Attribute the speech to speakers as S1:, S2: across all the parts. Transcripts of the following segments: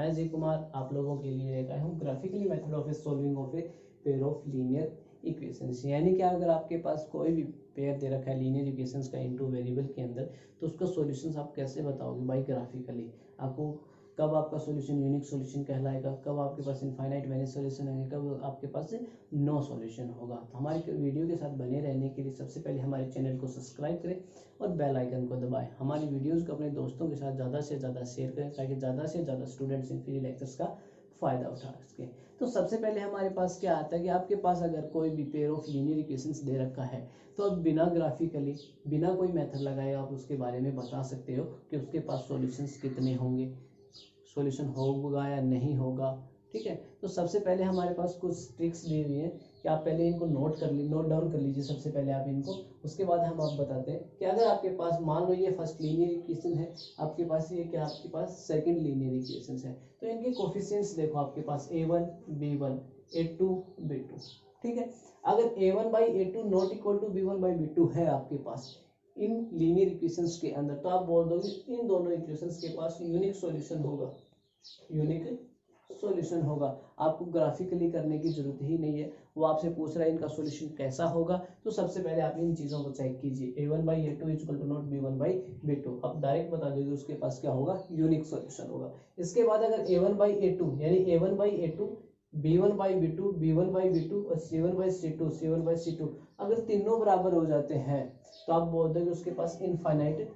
S1: मैं अजय कुमार आप लोगों के लिए लेकर आया हूँ graphically method of solving of a pair of linear equations. यानी कि अगर आपके पास कोई भी पेयर दे रखा है लीनियर इक्वेशंस का इनटू वेरिएबल के अंदर, तो उसका सॉल्यूशंस आप कैसे बताओगे? By graphically. आपको कब आपका सॉल्यूशन यूनिक सॉल्यूशन कहलाएगा, कब आपके पास इनफाइनाइट मैनी सॉल्यूशन है, कब आपके पास नो सॉल्यूशन होगा। तो हमारे वीडियो के साथ बने रहने के लिए सबसे पहले हमारे चैनल को सब्सक्राइब करें और बेल आइकन को दबाएं। हमारी वीडियोस को अपने दोस्तों के साथ ज़्यादा से ज़्यादा शेयर करें ताकि ज़्यादा से ज़्यादा स्टूडेंट्स इन फ्री लेक्चर्स का फ़ायदा उठा सकें। तो सबसे पहले हमारे पास क्या आता है कि आपके पास अगर कोई भी पेयर ऑफ लीनियर इक्वेशंस दे रखा है, तो अब बिना ग्राफिकली बिना कोई मेथड लगाए आप उसके बारे में बता सकते हो कि उसके पास सॉल्यूशंस कितने होंगे, सॉल्यूशन होगा या नहीं होगा। ठीक है, तो सबसे पहले हमारे पास कुछ ट्रिक्स दी हुई हैं कि आप पहले इनको नोट डाउन कर लीजिए सबसे पहले आप इनको। उसके बाद हम आप बताते हैं कि अगर आपके पास मान लो ये फर्स्ट लीनियर इक्वेशन है, आपके पास ये क्या आपके पास सेकंड लीनियर इक्वेशन है, तो इनके कोफिशिएंट्स देखो आपके पास a1 b1 a2 b2। ठीक है, अगर a1 by a2 not equal to b1 by b2 है आपके पास इन लीनियर इक्वेशंस के अंदर, तो आप बोल दोगे इन दोनों इक्वेशंस के पास यूनिक सॉल्यूशन होगा, यूनिक सॉल्यूशन होगा। आपको ग्राफिकली करने की जरूरत ही नहीं है। वो आपसे पूछ रहा है इनका सॉल्यूशन कैसा होगा, तो सबसे पहले आप इन चीज़ों को चेक कीजिए। a1 by a2 equal to not b1 by b2, अब डायरेक्ट बता दोगे उसके पास क्या होगा, यूनिक सॉल्यूशन होगा। इसके बाद अगर a1 बाई a2 यानी a1 by a2 b1 by b2 b1 by b2 और c1 by c2 c1 by c2 अगर तीनों बराबर हो जाते हैं, तो आप बोल दोगे उसके पास इनफाइनाइट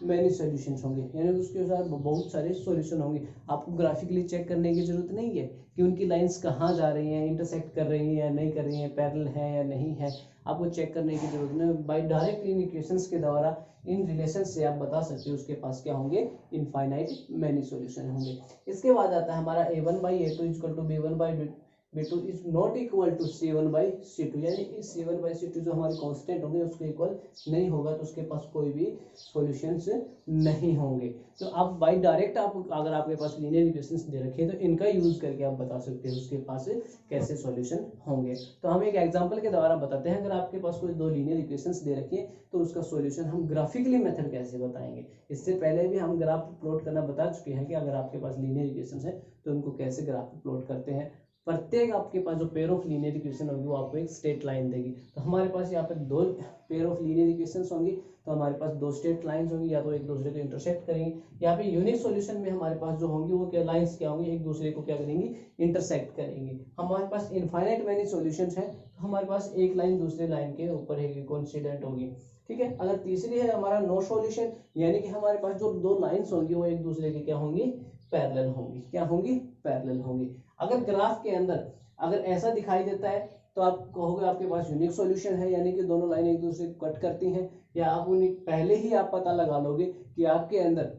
S1: मैनी सॉल्यूशंस होंगे, यानी उसके साथ बहुत सारे सॉल्यूशन होंगे। आपको ग्राफिकली चेक करने की जरूरत नहीं है कि उनकी लाइंस कहाँ जा रही हैं, इंटरसेक्ट कर रही हैं या नहीं कर रही हैं, पैरेलल है या नहीं है, आपको चेक करने की जरूरत नहीं। बाय डायरेक्ट इन इक्वेशंस के द्वारा इन रिलेशन से आप बता सकते हो उसके पास क्या होंगे, इनफाइनाइट मैनी सॉल्यूशन होंगे। इसके बाद आता है हमारा a1 by a2 equal to b1 by b2 is not equal to c1 by c2, यानी इस c1 बाई c2 जो हमारे कांस्टेंट होंगे उसके इक्वल नहीं होगा, तो उसके पास कोई भी सॉल्यूशंस नहीं होंगे। तो आप बाय डायरेक्ट आप अगर आपके पास लीनियर इक्वेशंस दे रखे हैं, तो इनका यूज करके आप बता सकते हो उसके पास कैसे सॉल्यूशन होंगे। तो हम एक एग्जांपल के द्वारा बताते हैं। अगर आपके पास कोई दो लीनियर इक्वेशंस दे रखी है, तो उसका सॉल्यूशन हम ग्राफिकली मेथड कैसे बताएंगे। इससे पहले भी हम ग्राफ प्लॉट करना बता चुके हैं कि अगर आपके पास लीनियर इक्वेशंस है तो उनको कैसे ग्राफ प्लॉट करते हैं। प्रत्येक आपके पास जो पेयर ऑफ लीनियर इक्वेशन होगी वो आपको एक स्ट्रेट लाइन देगी। तो हमारे पास यहाँ पे दो पेयर ऑफ लीनियर इक्वेशंस होंगी, तो हमारे पास दो स्ट्रेट लाइंस होंगी, या तो एक दूसरे को इंटरसेक्ट करेंगे। यहाँ पे यूनिक सॉल्यूशन में हमारे पास जो होंगी वो क्या लाइंस क्या होंगी, एक दूसरे को क्या करेंगी, इंटरसेक्ट करेंगी। हमारे पास इनफाइनाइट मैनी सॉल्यूशंस हैं, तो हमारे पास एक लाइन दूसरे लाइन के ऊपर एक कोइंसिडेंट होगी। ठीक है, अगर तीसरी है हमारा नो सॉल्यूशन, यानी कि हमारे पास जो दो लाइंस होंगी वो एक दूसरे के क्या होंगी, पैरेलल होंगी। क्या होंगी, पैरेलल होंगी। अगर ग्राफ के अंदर अगर ऐसा दिखाई देता है, तो आप कहोगे आपके पास यूनिक सॉल्यूशन है, यानी कि दोनों लाइन एक दूसरे को कट करती हैं। या आप उन्हें पहले ही आप पता लगा लोगे कि आपके अंदर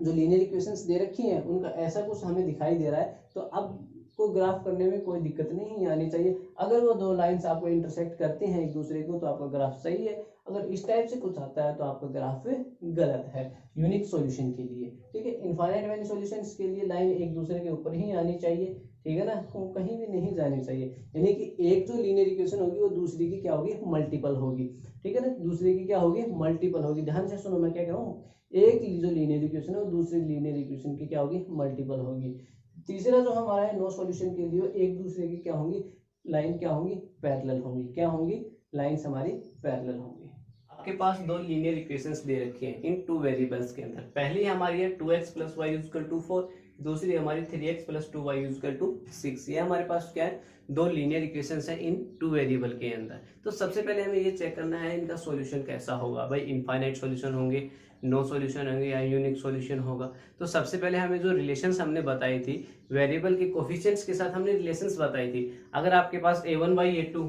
S1: जो लीनियर इक्वेशंस दे रखी हैं उनका ऐसा कुछ हमें दिखाई दे रहा है, तो अब को ग्राफ करने में कोई दिक्कत नहीं आनी चाहिए। अगर वो दो लाइंस आपको इंटरसेक्ट करती हैं एक दूसरे को, तो आपका ग्राफ सही है। अगर इस टाइप से कुछ आता है तो आपका ग्राफ गलत है यूनिक सॉल्यूशन के लिए। ठीक है, इनफाइनाइट मैनी सॉल्यूशंस के लिए लाइन एक दूसरे के ऊपर ही आनी चाहिए। ठीक है ना, वो कहीं भी नहीं जानी चाहिए, यानी कि एक जो लीनियर इक्वेशन होगी वो दूसरी की क्या होगी, मल्टीपल होगी। ठीक है ना, दूसरे की क्या होगी, मल्टीपल होगी। ध्यान से सुनो मैं क्या कह रहा हूँ, एक जो लीनियर इक्वेशन है वो दूसरी लीनियर इक्वेशन की क्या होगी, मल्टीपल होगी। तीसरा जो हमारा है नो सॉल्यूशन के लिए, एक दूसरे की क्या होंगी, लाइन क्या होंगी, पैरेलल होंगी। क्या होंगी, लाइंस हमारी पैरेलल होंगी। आपके पास दो लीनियर इक्वेशंस दे रखी हैं इन टू वेरिएबल्स के अंदर। पहली हमारी है 2x + y = 4, दूसरी हमारी 3x + 2y = 6। ये हमारे पास क्या है, दो लीनियर इक्वेशंस हैं इन टू वेरिएबल के अंदर। तो सबसे पहले हमें ये चेक करना है इनका सॉल्यूशन कैसा होगा। भाई इनफाइनाइट सॉल्यूशन होंगे, नो सॉल्यूशन होंगे या यूनिक सॉल्यूशन होगा। तो सबसे पहले हमें जो रिलेशंस हमने बताई थी वेरिएबल के कोफिशिएंट्स के साथ हमने रिलेशंस बताई थी। अगर आपके पास a1 by a2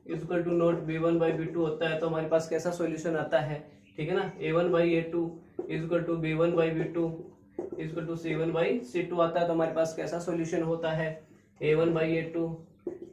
S1: equal to not b1 by b2 होता है, तो हमारे पास कैसा सॉल्यूशन आता है। ठीक है ना, a1 by a2 equal to b1 by b2 equal to c1 by c2 आता है, तो हमारे पास कैसा सॉल्यूशन होता है, a1 by a2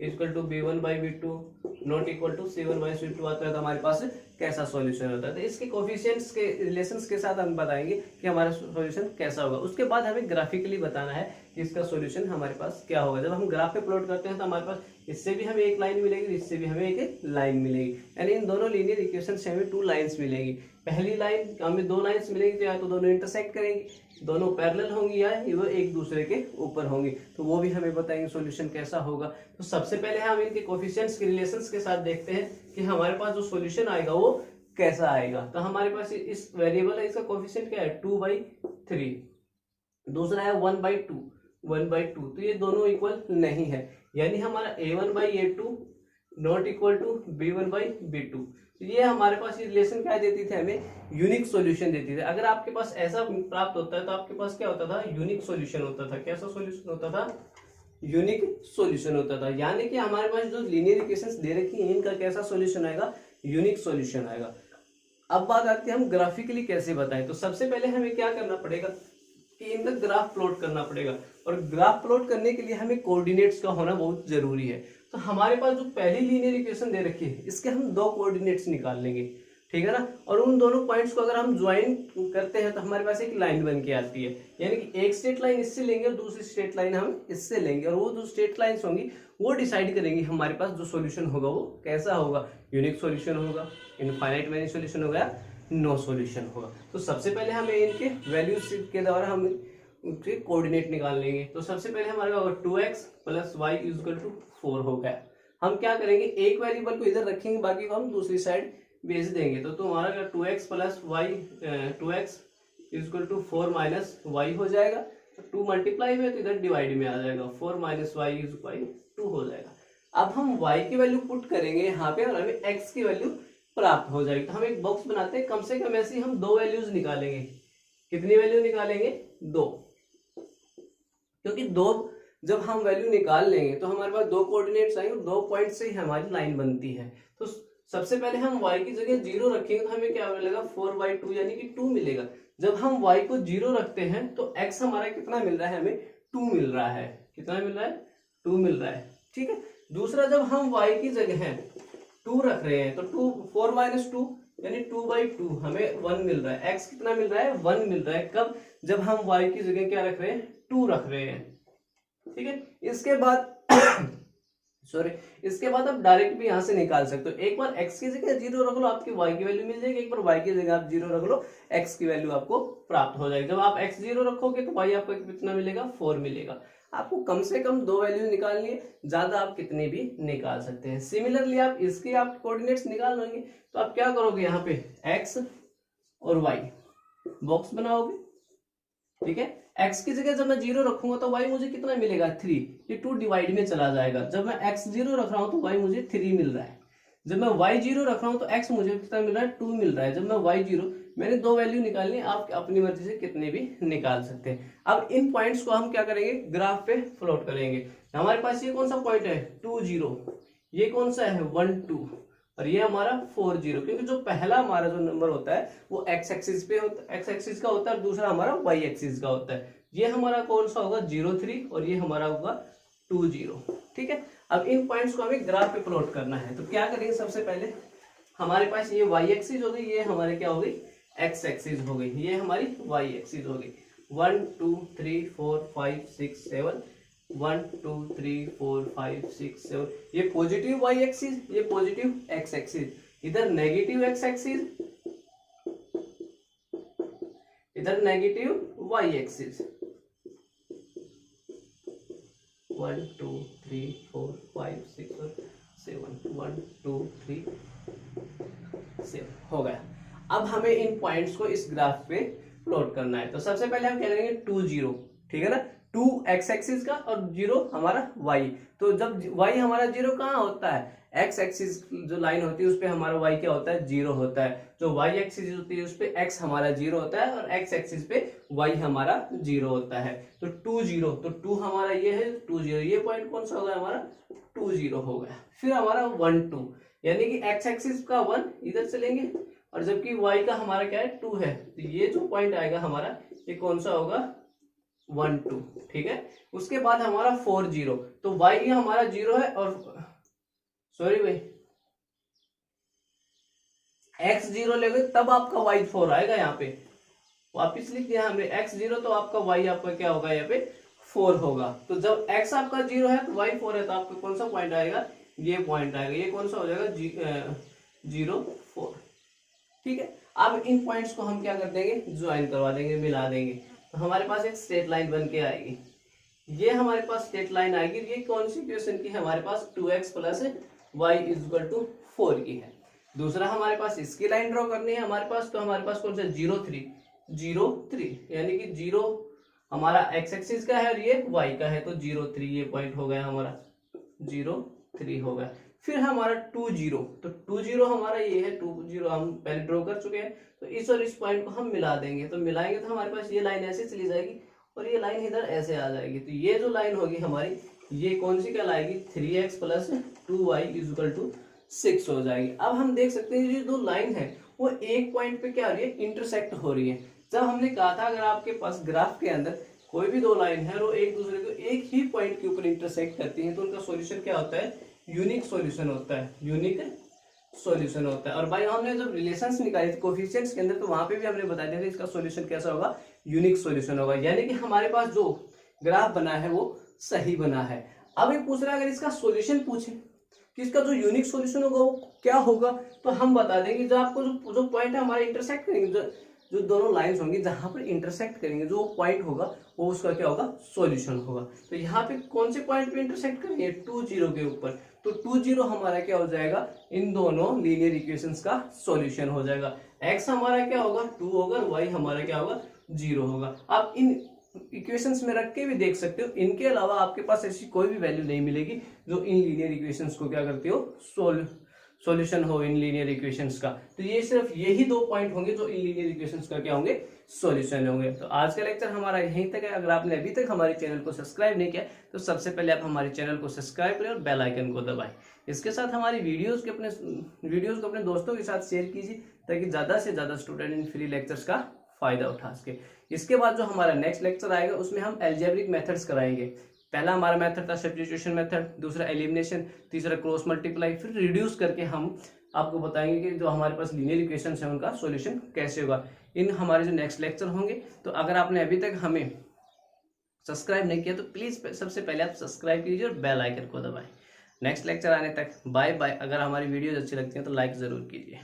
S1: equal to b1 by b2 not equal to c1 by c2 आता है, तो हमारे पास कैसा सॉल्यूशन होता है। तो इसके कोफिशिएंट्स के रिलेशंस के साथ हम बताएंगे कि हमारा सॉल्यूशन कैसा होगा। उसके बाद हमें ग्राफिकली बताना है कि इसका सॉल्यूशन हमारे पास क्या होगा। जब हम ग्राफ पे प्लॉट करते हैं तो हमारे पास इससे भी हमें एक लाइन मिलेगी, इससे भी हमें एक लाइन मिलेगी, यानी इन दोनों लीनियर इक्वेशन से हमें 2 लाइंस मिलेंगी। पहली लाइन हमें 2 लाइंस मिलेगी तो या तो दोनों इंटरसेक्ट करेंगी, दोनों पैरेलल होंगी, या वो एक दूसरे के ऊपर होंगी, तो वो भी हमें बताएंगे सॉल्यूशन कैसा होगा। तो सबसे पहले हम इनके कोफिशिएंट्स के रिलेशंस के साथ देखते हैं कि हमारे पास जो सॉल्यूशन आएगा वो कैसा आएगा। तो हमारे पास इस वेरिएबल है, इसका कोफिशिएंट क्या है 2/3, दूसरा है 1/2, तो ये दोनों इक्वल नहीं है, यानी हमारा a1/a2 not equal to b1/b2। तो ये हमारे पास ये रिलेशन क्या देती थी, हमें यूनिक सॉल्यूशन देती थी। अगर आपके पास ऐसा प्राप्त होता है तो आपके पास क्या होता था, यूनिक सॉल्यूशन होता था। कैसा सॉल्यूशन होता था, यूनिक सॉल्यूशन होता था, यानी कि हमारे पास जो लीनियर इक्वेशंस दे रखी हैं इनका कैसा सॉल्यूशन आएगा, यूनिक सॉल्यूशन आएगा। अब बात आती है हम ग्राफिकली कैसे बताएं। तो सबसे पहले हमें क्या करना पड़ेगा कि इनका ग्राफ प्लॉट करना पड़ेगा, और ग्राफ प्लॉट करने के लिए हमें कोऑर्डिनेट्स का होना बहुत जरूरी है। तो हमारे पास जो पहली लीनियर इक्वेशन दे रखी है इसके हम 2 कोऑर्डिनेट्स निकाल लेंगे, ठीक है ना, और उन दोनों पॉइंट्स को अगर हम ज्वाइन करते हैं तो हमारे पास एक लाइन बन के आती है, यानी कि एक स्ट्रेट लाइन इससे लेंगे और दूसरी स्ट्रेट लाइन हम इससे लेंगे, और वो जो स्ट्रेट लाइंस होंगी वो डिसाइड करेंगे हमारे पास जो सॉल्यूशन होगा वो कैसा होगा, यूनिक सॉल्यूशन होगा, इनफाइनाइट मैनी सॉल्यूशन होगा, नो सॉल्यूशन होगा। तो सबसे पहले हमें इनके वैल्यूज के द्वारा हम उनके कोऑर्डिनेट निकाल लेंगे। तो सबसे पहले हमारे होगा 2x + y = 4 हो गया। हम क्या करेंगे, एक वेरिएबल को इधर रखेंगे, बाकी को हम दूसरी साइड भेज देंगे। तो तुम्हारा 2x + y 2x = 4 - y हो जाएगा। 2 मल्टीप्लाई में तो इधर डिवाइड में आ जाएगा, 4 - y = 2 हो जाएगा। अब हम y की वैल्यू पुट करेंगे यहाँ पे और हमें x की वैल्यू प्राप्त हो जाएगी। तो हम एक बॉक्स बनाते हैं, कम से कम ऐसे हम 2 वैल्यूज निकालेंगे। कितनी वैल्यू निकालेंगे, 2, क्योंकि 2 जब हम वैल्यू निकाल लेंगे तो हमारे पास 2 कोऑर्डिनेट्स आएंगे, 2 पॉइंट से ही हमारी लाइन बनती है। तो सबसे पहले हम y की जगह 0 रखेंगे तो हमें क्या मिलेगा, 4/2 यानी कि 2 मिलेगा। जब हम y को 0 रखते हैं तो x हमारा कितना मिल रहा है, हमें 2 मिल रहा है। कितना मिल रहा है, 2 मिल रहा है, ठीक है। दूसरा, जब हम y की जगह 2 रख रहे हैं तो 4 - 2 यानी 2/2 हमें 1 मिल रहा है। x कितना मिल रहा है, 1 मिल रहा है। कब, जब हम y की जगह क्या रख रहे हैं, 2 रख रहे हैं, ठीक है। इसके बाद इसके बाद आप डायरेक्ट भी यहां से निकाल सकते हो। एक बार x की जगह 0 रख लो, आपकी y की वैल्यू मिल जाएगी। एक बार y की जगह आप 0 रख लो, x की वैल्यू आपको प्राप्त हो जाएगी। जब आप x 0 रखोगे तो y आपको कितना मिलेगा, 4 मिलेगा। आपको कम से कम 2 वैल्यू निकालनी है, ज्यादा आप कितने भी निकाल सकते हैं। सिमिलरली आप इसके आप कोऑर्डिनेट्स निकाल लेंगे तो आप क्या करोगे, यहाँ पे x और y बॉक्स बनाओगे, ठीक है। x की जगह जब मैं 0 रखूंगा तो y मुझे कितना मिलेगा, 3, ये 2 डिवाइड में चला जाएगा। जब मैं x 0 रख रहा हूं तो y मुझे 3 मिल रहा है। जब मैं y 0 रख रहा हूं तो x मुझे कितना मिल रहा है, 2 मिल रहा है। जब मैं y 0, मैंने 2 वैल्यू निकालनी है, आप अपनी मर्जी से कितने भी निकाल सकते हैं। अब इन पॉइंट्स को हम क्या करेंगे, ग्राफ पे प्लॉट करेंगे। हमारे पास ये कौन सा पॉइंट है, 2 0, ये कौन सा है 1 2, और ये हमारा 4 0, क्योंकि जो पहला हमारा जो नंबर होता है वो x एक्सिस पे होता है, x एक्सिस का होता है, और दूसरा हमारा y एक्सिस का होता है। ये हमारा कौन सा होगा, 0 3, और ये हमारा होगा 2 0, ठीक है। अब इन पॉइंट्स को हमें ग्राफ पे प्लॉट करना है। तो क्या करेंगे, सबसे पहले हमारे पास ये y एक्सिस हो गई, ये हमारे क्या हो गई, x एक्सिस हो गई, ये हमारी y एक्सिस हो गई। 1 2 3 4 5 6 7, 1 2 3 4 5 6 7, ये पॉजिटिव y एक्सिस, ये पॉजिटिव x एक्सिस, इधर नेगेटिव x एक्सिस, इधर नेगेटिव y एक्सिस। 1 2 3 4 5 6 7, 1 2 3 7 हो गया। अब हमें इन पॉइंट्स को इस ग्राफ पे प्लॉट करना है। तो सबसे पहले हम क्या करेंगे, 2 0, ठीक है ना, 2 x एक्सिस का और 0 हमारा y। तो जब y हमारा 0 कहाँ होता है, x एक्सिस जो लाइन होती है उस पे हमारा y क्या होता है, 0 होता है। जो y एक्सिस होती है उस पे x हमारा 0 होता है, और x एक्सिस पे y हमारा 0 होता है। तो 2 0, तो 2 हमारा ये है 2 0, ये पॉइंट कौन सा होगा हमारा, 2 0 हो गया। फिर हमारा 1 2, यानी कि x एक्सिस का 1 इधर से लेंगे, और जबकि y का हमारा क्या है, 2 है, तो ये जो पॉइंट आएगा हमारा, ये कौन सा होगा, 1 2, ठीक है। उसके बाद हमारा 4 0, तो y ये हमारा 0 है, और सॉरी भाई x0 लेंगे तब आपका y4 आएगा। यहाँ पे वापिस लिख दिया हमने x0, तो आपका y आपका क्या होगा यहाँ पे 4 होगा। तो जब x आपका 0 है तो y 4 है, तो आपका कौन सा पॉइंट आएगा, ये पॉइंट आएगा। ये कौन सा हो जाएगा 0 4। ठीक है, अब इन पॉइंट्स को हम क्या कर देंगे, ज्वाइन करवा देंगे, मिला देंगे, तो हमारे पास एक स्ट्रेट लाइन बन के आएगी। ये हमारे पास स्ट्रेट लाइन आएगी। ये कौन सी इक्वेशन की है, हमारे पास 2x plus y equal to 4 की है। दूसरा हमारे पास इसकी लाइन ड्रॉ करनी है हमारे पास, तो हमारे पास कौन सा 0 3 यानी कि 0 हमारा x एक्सिस का है और ये y का है, तो 0 3 ये पॉइंट हो गया हमारा 0 3 हो गया। फिर हमारा 2 0, तो 2 0 हमारा ये है, 2 0 हम पहले ड्रॉ कर चुके हैं, तो इस और इस पॉइंट को हम मिला देंगे। तो मिलाएंगे तो हमारे पास ये लाइन ऐसे चली जाएगी और ये लाइन इधर ऐसे आ जाएगी। तो ये जो लाइन होगी हमारी, ये कौन सी कहलाएगी, 3x plus 2y equal to 6 हो जाएगी। अब हम देख सकते हैं ये जो लाइन है वो एक पॉइंट पे क्या हो रही है, इंटरसेक्ट हो रही है। जब हमने कहा था अगर आपके पास ग्राफ के अंदर कोई भी दो लाइन है और वो एक दूसरे को एक ही पॉइंट के ऊपर इंटरसेक्ट करती हैं, तो उनका सॉल्यूशन क्या होता है, यूनिक सॉल्यूशन होता है, यूनिक सॉल्यूशन होता है। और भाई हमने जब रिलेशंस निकाली थी कोफिशिएंट्स के अंदर, तो वहां पे भी हमने बता दिया था इसका सॉल्यूशन कैसा होगा, यूनिक सॉल्यूशन होगा। यानी कि हमारे पास जो ग्राफ बना है वो सही बना है। अब ये पूछ रहा है अगर इसका सॉल्यूशन पूछे कि इसका जो यूनिक सॉल्यूशन होगा वो क्या होगा, तो हम बता देंगे जो आपको जो पॉइंट है हमारे इंटरसेक्ट करेंगे, जो दोनों लाइंस होंगी जहां पर इंटरसेक्ट करेंगे, जो पॉइंट होगा वो उसका क्या होगा, सॉल्यूशन होगा। तो यहाँ पे कौन से पॉइंट पे इंटरसेक्ट करेंगे, 2 0 के ऊपर, तो 2 0 हमारा क्या हो जाएगा, इन दोनों लीनियर इक्वेशंस का सॉल्यूशन हो जाएगा। x हमारा क्या होगा 2 होगा, y हमारा क्या होगा 0 होगा। आप इन इक्वेशंस में रख के भी देख सकते हो, इनके अलावा आपके पास ऐसी कोई भी वैल्यू नहीं मिलेगी जो इन लीनियर इक्वेशंस को क्या करती हो, सॉल्यूशन हो इन लीनियर इक्वेशंस का। तो ये सिर्फ यही दो पॉइंट होंगे जो इन लीनियर इक्वेशंस का क्या होंगे, सॉल्यूशन होंगे। तो आज का लेक्चर हमारा यहीं तक है। अगर आपने अभी तक हमारे चैनल को सब्सक्राइब नहीं किया तो सबसे पहले आप हमारे चैनल को सब्सक्राइब करें और बेल आइकन को दबाएं। इसके साथ हमारी वीडियोस को अपने दोस्तों के साथ शेयर कीजिए ताकि ज्यादा से ज्यादा स्टूडेंट इन फ्री लेक्चर्स का फायदा उठा सके। इसके बाद जो हमारा नेक्स्ट लेक्चर आएगा उसमें हम अलजेब्रिक मेथड्स कराएंगे। पहला हमारा मेथड था सब्स्टिट्यूशन मेथड, दूसरा एलिमिनेशन, तीसरा क्रॉस मल्टीप्लाई, फिर रिड्यूस करके हम आपको बताएंगे कि जो हमारे पास लीनियर इक्वेशंस हैं उनका सॉल्यूशन कैसे होगा। इन हमारे जो नेक्स्ट लेक्चर होंगे, तो अगर आपने अभी तक हमें सब्सक्राइब नहीं किया तो प्लीज सबसे पहले आप सब्सक्राइब कीजिए और बेल आइकन को दबाएं। नेक्स्ट लेक्चर आने तक बाय बाय। अगर हमारी वीडियोज अच्छी लगती हैं तो लाइक जरूर कीजिए।